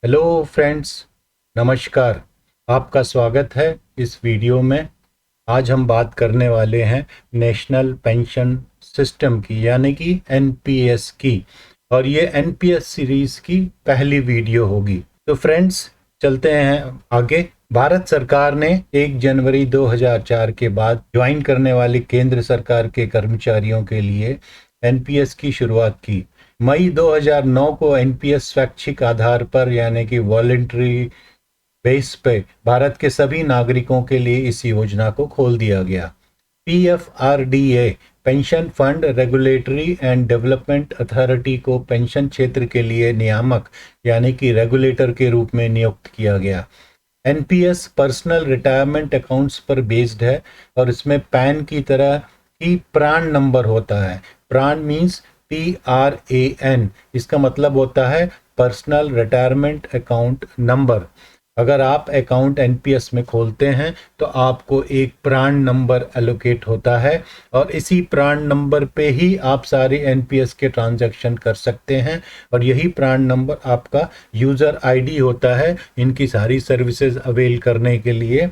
Hello friends, नमस्कार। आपका स्वागत है इस वीडियो में। आज हम बात करने वाले हैं नेशनल पेंशन सिस्टम की, यानी कि एनपीएस की। और ये एनपीएस सीरीज की पहली वीडियो होगी। तो फ्रेंड्स, चलते हैं आगे। भारत सरकार ने 1 जनवरी 2004 के बाद ज्वाइन करने वाले केंद्र सरकार के कर्मचारियों के लिए एनपीएस की शुरुआत की। मई 2009 को एनपीएस स्वैच्छिक आधार पर, यानी कि वॉलंटरी बेस पे, भारत के सभी नागरिकों के लिए इस योजना को खोल दिया गया। PFRDA pension fund regulatory and development authority को पेंशन क्षेत्र के लिए नियामक, यानी कि रेगुलेटर के रूप में नियुक्त किया गया। एनपीएस पर्सनल रिटायरमेंट अकाउंट्स पर बेस्ड है और इसमें पैन की तरह ही प्राण नंबर होता है। प्राण मीन्स PRAN, इसका मतलब होता है पर्सनल रिटायरमेंट अकाउंट नंबर। अगर आप अकाउंट एनपीएस में खोलते हैं तो आपको एक प्राण नंबर एलोकेट होता है और इसी प्राण नंबर पे ही आप सारे एनपीएस के ट्रांजैक्शन कर सकते हैं। और यही प्राण नंबर आपका यूज़र आईडी होता है इनकी सारी सर्विसेज अवेल करने के लिए,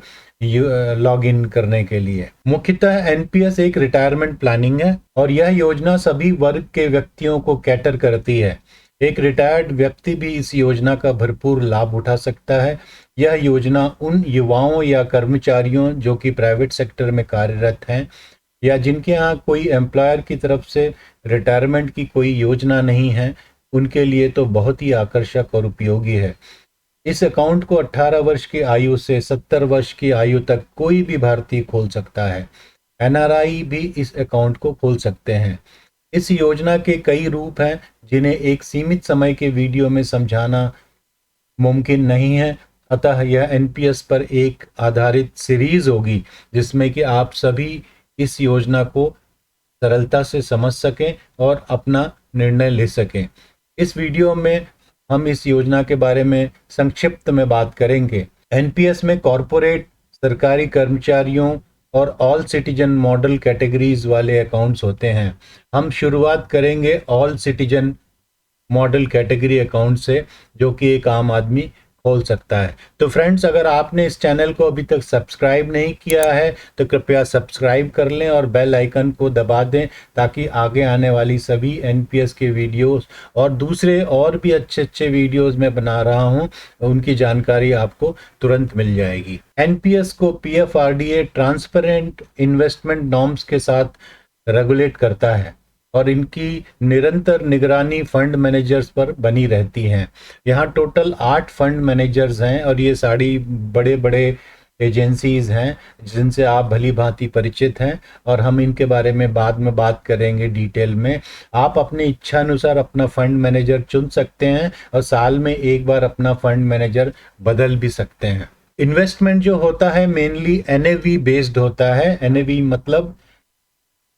लॉग इन करने के लिए। मुख्यतः एनपीएस एक रिटायरमेंट प्लानिंग है और यह योजना सभी वर्ग के व्यक्तियों को कैटर करती है। एक रिटायर्ड व्यक्ति भी इस योजना का भरपूर लाभ उठा सकता है। यह योजना उन युवाओं या कर्मचारियों जो कि प्राइवेट सेक्टर में कार्यरत हैं या जिनके यहाँ कोई एम्प्लॉयर की तरफ से रिटायरमेंट की कोई योजना नहीं है, उनके लिए तो बहुत ही आकर्षक और उपयोगी है। इस अकाउंट को 18 वर्ष की आयु से 70 वर्ष की आयु तक कोई भी भारतीय खोल सकता है। एनआरआई भी इस अकाउंट को खोल सकते हैं। इस योजना के कई रूप हैं जिन्हें एक सीमित समय के वीडियो में समझाना मुमकिन नहीं है, अतः यह एनपीएस पर एक आधारित सीरीज होगी जिसमें कि आप सभी इस योजना को सरलता से समझ सकें और अपना निर्णय ले सकें। इस वीडियो में हम इस योजना के बारे में संक्षिप्त में बात करेंगे। एनपीएस में कॉरपोरेट, सरकारी कर्मचारियों और ऑल सिटीजन मॉडल कैटेगरीज वाले अकाउंट्स होते हैं। हम शुरुआत करेंगे all citizen model category account से, जो कि एक आम आदमी खोल सकता है। तो फ्रेंड्स, अगर आपने इस चैनल को अभी तक सब्सक्राइब नहीं किया है तो कृपया सब्सक्राइब कर लें और बेल आइकन को दबा दें ताकि आगे आने वाली सभी एनपीएस के वीडियोस और दूसरे और भी अच्छे अच्छे वीडियोस मैं बना रहा हूं, उनकी जानकारी आपको तुरंत मिल जाएगी। एनपीएस को पीएफआरडीए ट्रांसपेरेंट इन्वेस्टमेंट नॉर्म्स के साथ रेगुलेट करता है और इनकी निरंतर निगरानी फंड मैनेजर्स पर बनी रहती हैं। यहाँ टोटल 8 फंड मैनेजर्स हैं और ये सारी बड़े बड़े एजेंसीज हैं जिनसे आप भली भांति परिचित हैं और हम इनके बारे में बाद में बात करेंगे डिटेल में। आप अपनी इच्छा अनुसार अपना फंड मैनेजर चुन सकते हैं और साल में एक बार अपना फंड मैनेजर बदल भी सकते हैं। इन्वेस्टमेंट जो होता है मेनली एनएवी बेस्ड होता है। एनएवी मतलब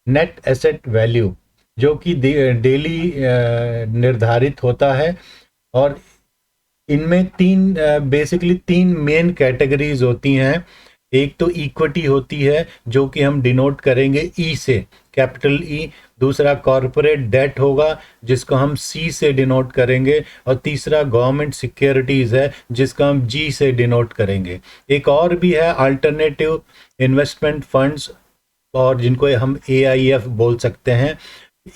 नेट एसेट वैल्यू, जो कि डेली निर्धारित होता है। और इनमें बेसिकली तीन मेन कैटेगरीज होती हैं। एक तो इक्विटी होती है जो कि हम डिनोट करेंगे ई से, कैपिटल ई। दूसरा कॉरपोरेट डेट होगा जिसको हम सी से डिनोट करेंगे और तीसरा गवर्नमेंट सिक्योरिटीज़ है जिसको हम जी से डिनोट करेंगे। एक और भी है अल्टरनेटिव इन्वेस्टमेंट फंड्स, और जिनको हम AIF बोल सकते हैं।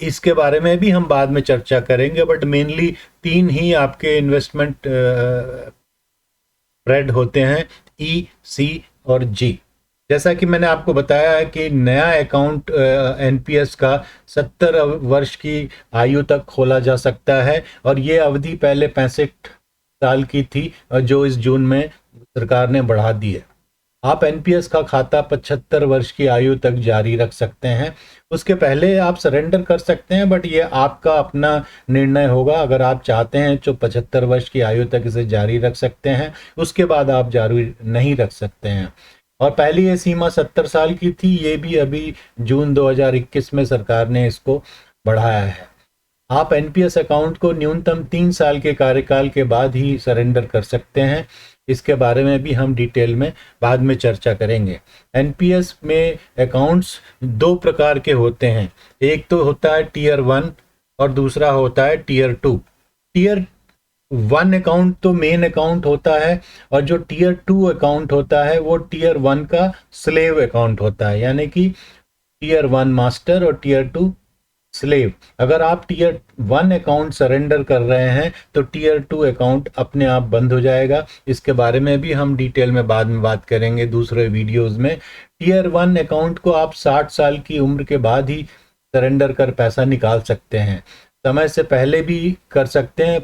इसके बारे में भी हम बाद में चर्चा करेंगे, बट मेनली तीन ही आपके इन्वेस्टमेंट स्प्रेड होते हैं, E, C और G। जैसा कि मैंने आपको बताया है कि नया अकाउंट एनपीएस का 70 वर्ष की आयु तक खोला जा सकता है और ये अवधि पहले 65 साल की थी और जो इस जून में सरकार ने बढ़ा दी है। आप एनपीएस का खाता 75 वर्ष की आयु तक जारी रख सकते हैं। उसके पहले आप सरेंडर कर सकते हैं, बट ये आपका अपना निर्णय होगा। अगर आप चाहते हैं तो 75 वर्ष की आयु तक इसे जारी रख सकते हैं, उसके बाद आप जारी नहीं रख सकते हैं। और पहली ये सीमा 70 साल की थी, ये भी अभी जून 2021 में सरकार ने इसको बढ़ाया है। आप एनपीएस अकाउंट को न्यूनतम 3 साल के कार्यकाल के बाद ही सरेंडर कर सकते हैं। इसके बारे में भी हम डिटेल में बाद में चर्चा करेंगे। एनपीएस में अकाउंट्स दो प्रकार के होते हैं। एक तो होता है टीयर 1 और दूसरा होता है टीयर 2। टीयर वन अकाउंट तो मेन अकाउंट होता है, और जो टीयर 2 अकाउंट होता है वो टीयर 1 का स्लेव अकाउंट होता है, यानी कि टीयर 1 मास्टर और टीयर 2 स्लेव। अगर आप टीयर 1 अकाउंट सरेंडर कर रहे हैं तो टीयर 2 अकाउंट अपने आप बंद हो जाएगा। इसके बारे में भी हम डिटेल में बाद में बात करेंगे दूसरे वीडियोस में। टीयर 1 अकाउंट को आप 60 साल की उम्र के बाद ही सरेंडर कर पैसा निकाल सकते हैं। समय से पहले भी कर सकते हैं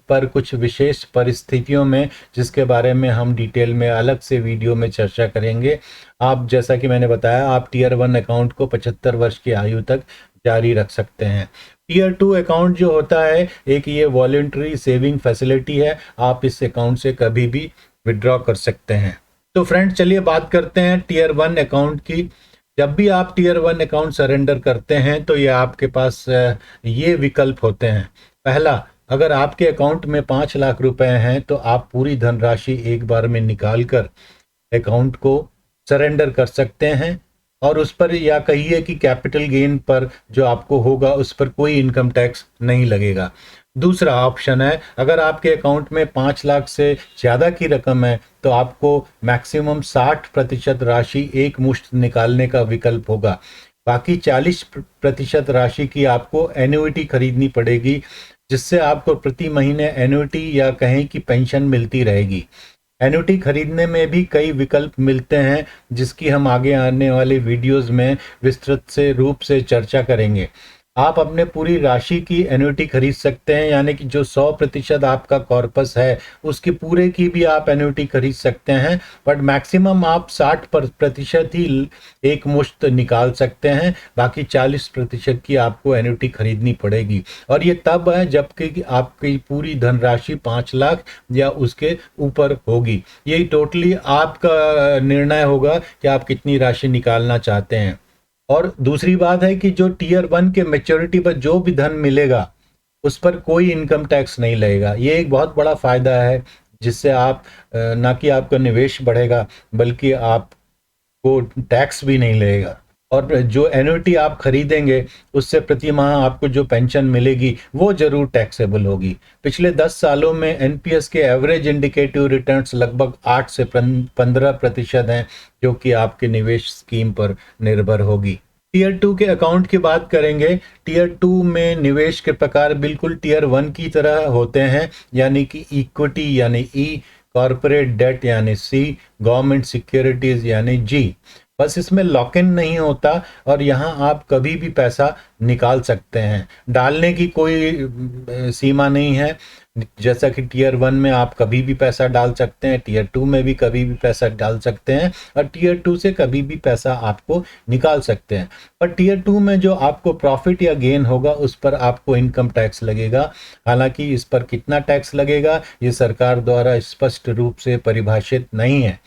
पर कुछ विशेष परिस्थितियों में, जिसके बारे में हम डिटेल में अलग से वीडियो में चर्चा करेंगे। आप, जैसा कि मैंने बताया, आप टीयर 1 अकाउंट को 75 वर्ष की आयु तक जारी रख सकते हैं। टीयर 2 अकाउंट जो होता है, एक ये वॉलेंटरी सेविंग फैसिलिटी है, आप इस अकाउंट से कभी भी विड्रॉ कर सकते हैं। तो फ्रेंड्स, चलिए बात करते हैं टीयर 1 अकाउंट की। जब भी आप टीयर 1 अकाउंट सरेंडर करते हैं तो ये आपके पास ये विकल्प होते हैं। पहला, अगर आपके अकाउंट में 5 लाख रुपए हैं तो आप पूरी धनराशि एक बार में निकाल कर अकाउंट को सरेंडर कर सकते हैं, और उस पर, या कहिए कि कैपिटल गेन पर जो आपको होगा उस पर कोई इनकम टैक्स नहीं लगेगा। दूसरा ऑप्शन है, अगर आपके अकाउंट में 5 लाख से ज़्यादा की रकम है तो आपको मैक्सिमम 60% राशि एक मुश्त निकालने का विकल्प होगा। बाकी 40% राशि की आपको एन्युइटी खरीदनी पड़ेगी, जिससे आपको प्रति महीने एन्युइटी या कहें कि पेंशन मिलती रहेगी। एन्युटी खरीदने में भी कई विकल्प मिलते हैं, जिसकी हम आगे आने वाले वीडियोस में विस्तृत से रूप से चर्चा करेंगे। आप अपने पूरी राशि की एन्युटी खरीद सकते हैं, यानी कि जो 100% आपका कॉर्पस है उसके पूरे की भी आप एन्युटी खरीद सकते हैं, बट मैक्सिमम आप 60% ही एक मुश्त निकाल सकते हैं। बाकी 40% की आपको एन्युटी खरीदनी पड़ेगी, और ये तब है जबकि आपकी पूरी धनराशि 5 लाख या उसके ऊपर होगी। यही टोटली आपका निर्णय होगा कि आप कितनी राशि निकालना चाहते हैं। और दूसरी बात है कि जो टीयर 1 के मैच्योरिटी पर जो भी धन मिलेगा उस पर कोई इनकम टैक्स नहीं लगेगा। ये एक बहुत बड़ा फायदा है, जिससे आप ना कि आपका निवेश बढ़ेगा बल्कि आपको टैक्स भी नहीं लगेगा। और जो एन्युटी आप खरीदेंगे उससे प्रति माह आपको जो पेंशन मिलेगी वो जरूर टैक्सेबल होगी। पिछले 10 सालों में एनपीएस के एवरेज इंडिकेटिव रिटर्न्स लगभग 8 से 15% हैं, जो कि आपके निवेश स्कीम पर निर्भर होगी। टीयर 2 के अकाउंट की बात करेंगे। टीयर 2 में निवेश के प्रकार बिल्कुल टीयर 1 की तरह होते हैं, यानी कि इक्विटी यानी ई, कॉर्पोरेट डेट यानी सी, गवर्नमेंट सिक्योरिटीज यानी जी। बस इसमें लॉक इन नहीं होता, और यहाँ आप कभी भी पैसा निकाल सकते हैं। डालने की कोई सीमा नहीं है। जैसा कि टीयर 1 में आप कभी भी पैसा डाल सकते हैं, टीयर 2 में भी कभी भी पैसा डाल सकते हैं, और टीयर 2 से कभी भी पैसा आपको निकाल सकते हैं। पर टीयर 2 में जो आपको प्रॉफिट या गेन होगा उस पर आपको इनकम टैक्स लगेगा। हालांकि इस पर कितना टैक्स लगेगा ये सरकार द्वारा स्पष्ट रूप से परिभाषित नहीं है।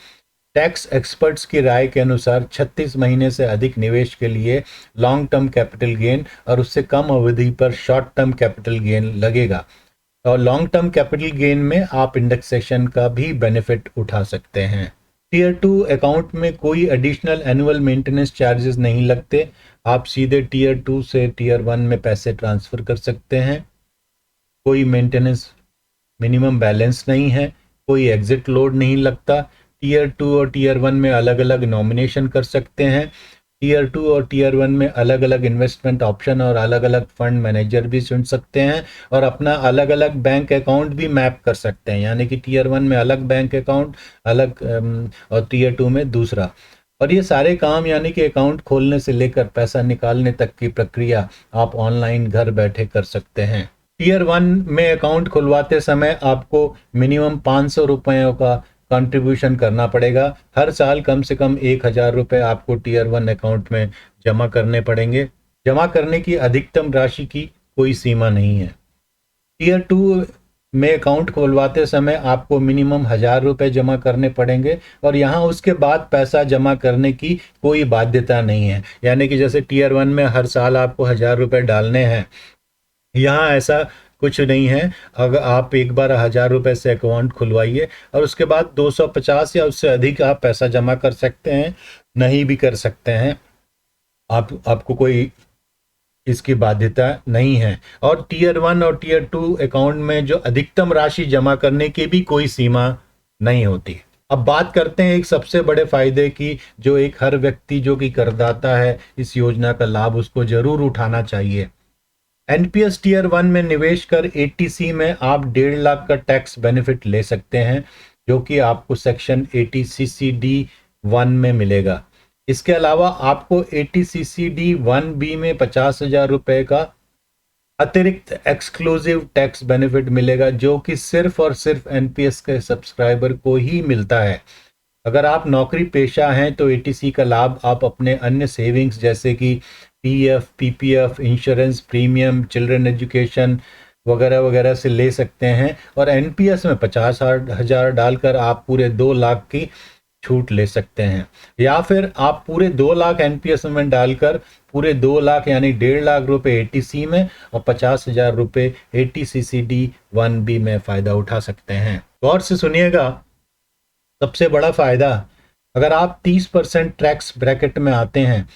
टैक्स एक्सपर्ट्स की राय के अनुसार 36 महीने से अधिक निवेश के लिए लॉन्ग टर्म कैपिटल गेन और उससे कम अवधि पर शॉर्ट टर्म कैपिटल गेन लगेगा, और लॉन्ग टर्म कैपिटल गेन में आप इंडेक्सेशन का भी बेनिफिट उठा सकते हैं। टीयर 2 अकाउंट में कोई एडिशनल एनुअल मेंटेनेंस चार्जेस नहीं लगते। आप सीधे टीयर 2 से टीयर 1 में पैसे ट्रांसफ़र कर सकते हैं। कोई मेंटेनेंस मिनिमम बैलेंस नहीं है, कोई एग्जिट लोड नहीं लगता। टीयर 2 और टीयर 1 में अलग अलग नॉमिनेशन कर सकते हैं। टीयर 2 और टीयर 1 में अलग अलग इन्वेस्टमेंट ऑप्शन और अलग अलग फंड मैनेजर भी चुन सकते हैं, और अपना अलग अलग बैंक अकाउंट भी मैप कर सकते हैं, यानी कि टीयर 1 में अलग बैंक अकाउंट अलग, और टीयर 2 में दूसरा। और ये सारे काम, यानी कि अकाउंट खोलने से लेकर पैसा निकालने तक की प्रक्रिया आप ऑनलाइन घर बैठे कर सकते हैं। टीयर 1 में अकाउंट खुलवाते समय आपको मिनिमम 500 रुपयों का कंट्रीब्यूशन करना पड़ेगा। हर साल कम से कम 1000 रुपये आपको टीयर 1 अकाउंट में जमा करने पड़ेंगे। जमा करने की अधिकतम राशि की कोई सीमा नहीं है। टीयर 2 में अकाउंट खुलवाते समय आपको मिनिमम 1000 रुपये जमा करने पड़ेंगे, और यहाँ उसके बाद पैसा जमा करने की कोई बाध्यता नहीं है। यानी कि जैसे टीयर 1 में हर साल आपको 1000 रुपये डालने हैं, यहाँ ऐसा कुछ नहीं है। अगर आप एक बार 1000 रुपये से अकाउंट खुलवाइए और उसके बाद 250 या उससे अधिक आप पैसा जमा कर सकते हैं, नहीं भी कर सकते हैं। आपको कोई इसकी बाध्यता नहीं है। और टीयर 1 और टीयर 2 अकाउंट में जो अधिकतम राशि जमा करने की भी कोई सीमा नहीं होती। अब बात करते हैं एक सबसे बड़े फायदे की, जो एक हर व्यक्ति जो कि करदाता है इस योजना का लाभ उसको जरूर उठाना चाहिए। एनपीएस टीयर 1 में निवेश कर एटीसी में आप 1.5 लाख का टैक्स बेनिफिट ले सकते हैं, जो कि आपको सेक्शन 80CCD1 में मिलेगा। इसके अलावा आपको 80CCD1B में 50,000 रुपए का अतिरिक्त एक्सक्लूसिव टैक्स बेनिफिट मिलेगा, जो कि सिर्फ और सिर्फ एनपीएस के सब्सक्राइबर को ही मिलता है। अगर आप नौकरी पेशा हैं तो एटीसी का लाभ आप अपने अन्य सेविंग्स जैसे कि PF, PPF, insurance premium, children education वगैरह वगैरह से ले सकते हैं। और एनपीएस में 50,000 डालकर आप पूरे 2 लाख की छूट ले सकते हैं, या फिर आप पूरे 2 लाख एनपीएस में डालकर पूरे 2 लाख यानी 1.5 लाख रुपए एटीसी में और 50,000 रुपए ATCCD1B में फायदा उठा सकते हैं। गौर से सुनिएगा, सबसे बड़ा फायदा, अगर आप 30% टैक्स ब्रैकेट में आते हैं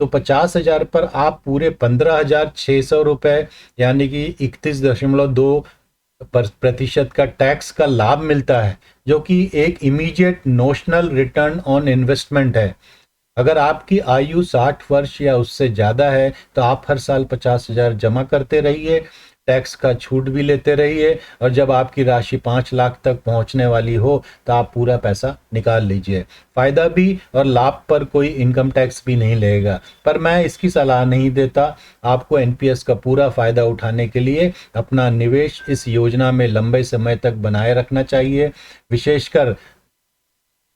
तो 50,000 पर आप पूरे 15,600 रुपए यानी कि 31.2% का टैक्स का लाभ मिलता है, जो कि एक immediate notional return on investment है। अगर आपकी आयु 60 वर्ष या उससे ज़्यादा है तो आप हर साल 50,000 जमा करते रहिए, टैक्स का छूट भी लेते रहिए, और जब आपकी राशि 5 लाख तक पहुंचने वाली हो तो आप पूरा पैसा निकाल लीजिए। फ़ायदा भी और लाभ पर कोई इनकम टैक्स भी नहीं लगेगा। पर मैं इसकी सलाह नहीं देता। आपको एनपीएस का पूरा फ़ायदा उठाने के लिए अपना निवेश इस योजना में लंबे समय तक बनाए रखना चाहिए, विशेषकर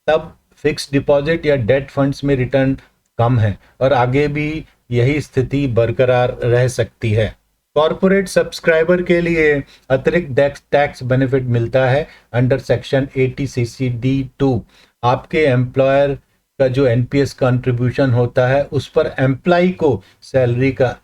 तब फिक्स डिपॉजिट या डेट फंड्स में रिटर्न कम है और आगे भी यही स्थिति बरकरार रह सकती है। कॉर्पोरेट सब्सक्राइबर के लिए अतिरिक्त टैक्स बेनिफिट मिलता है अंडर सेक्शन 80CCD2। आपके एम्प्लॉयर का जो एनपीएस कंट्रीब्यूशन होता है उस पर एम्प्लॉय को सैलरी का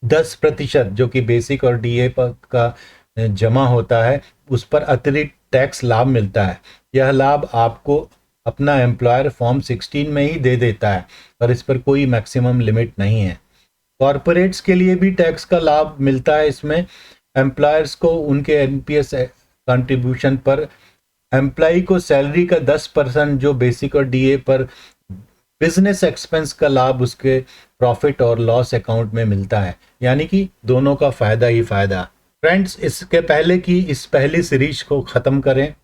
10% जो कि बेसिक और डीए का जमा होता है उस पर अतिरिक्त टैक्स लाभ मिलता है। यह लाभ आपको अपना एम्प्लॉयर फॉर्म 16 में ही दे देता है और इस पर कोई मैक्सिमम लिमिट नहीं है। कॉर्पोरेट्स के लिए भी टैक्स का लाभ मिलता है। इसमें एम्प्लॉयर्स को उनके एनपीएस कंट्रीब्यूशन पर एम्प्लॉय को सैलरी का 10% जो बेसिक और डीए पर बिजनेस एक्सपेंस का लाभ उसके प्रॉफिट और लॉस अकाउंट में मिलता है, यानी कि दोनों का फायदा ही फायदा। फ्रेंड्स, इसके पहले कि इस पहली सीरीज को ख़त्म करें,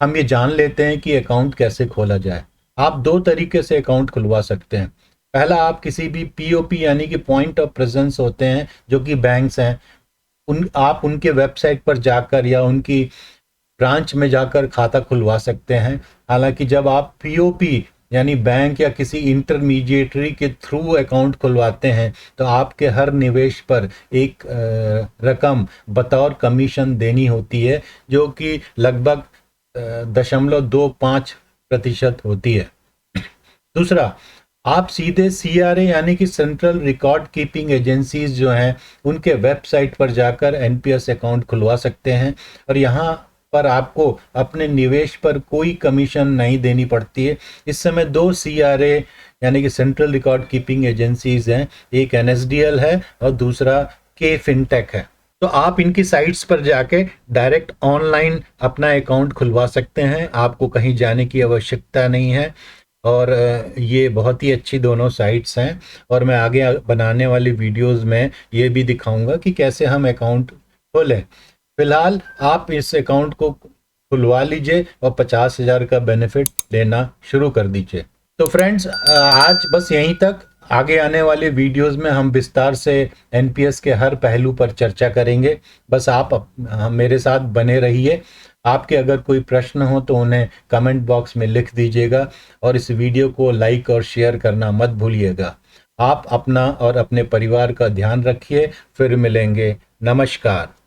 हम ये जान लेते हैं कि अकाउंट कैसे खोला जाए। आप 2 तरीके से अकाउंट खुलवा सकते हैं। पहला, आप किसी भी पीओपी यानी कि पॉइंट ऑफ प्रेजेंस होते हैं जो कि बैंक्स हैं, आप उनके वेबसाइट पर जाकर या उनकी ब्रांच में जाकर खाता खुलवा सकते हैं। हालांकि जब आप पीओपी यानी बैंक या किसी इंटरमीडिएटरी के थ्रू अकाउंट खुलवाते हैं तो आपके हर निवेश पर एक रकम बतौर कमीशन देनी होती है, जो कि लगभग 0.25% होती है। दूसरा, आप सीधे सीआरए यानी कि सेंट्रल रिकॉर्ड कीपिंग एजेंसीज जो हैं उनके वेबसाइट पर जाकर एनपीएस अकाउंट खुलवा सकते हैं और यहाँ पर आपको अपने निवेश पर कोई कमीशन नहीं देनी पड़ती है। इस समय 2 सीआरए यानी कि सेंट्रल रिकॉर्ड कीपिंग एजेंसीज हैं, एक एनएसडीएल है और दूसरा के फिनटेक है। तो आप इनकी साइट्स पर जाके डायरेक्ट ऑनलाइन अपना अकाउंट खुलवा सकते हैं, आपको कहीं जाने की आवश्यकता नहीं है। और ये बहुत ही अच्छी दोनों साइट्स हैं और मैं आगे बनाने वाली वीडियोस में ये भी दिखाऊंगा कि कैसे हम अकाउंट खोलें। फिलहाल आप इस अकाउंट को खुलवा लीजिए और 50,000 का बेनिफिट लेना शुरू कर दीजिए। तो फ्रेंड्स, आज बस यहीं तक। आगे आने वाले वीडियोस में हम विस्तार से एनपीएस के हर पहलू पर चर्चा करेंगे। बस आप मेरे साथ बने रहिए। आपके अगर कोई प्रश्न हो तो उन्हें कमेंट बॉक्स में लिख दीजिएगा और इस वीडियो को लाइक और शेयर करना मत भूलिएगा। आप अपना और अपने परिवार का ध्यान रखिए। फिर मिलेंगे। नमस्कार।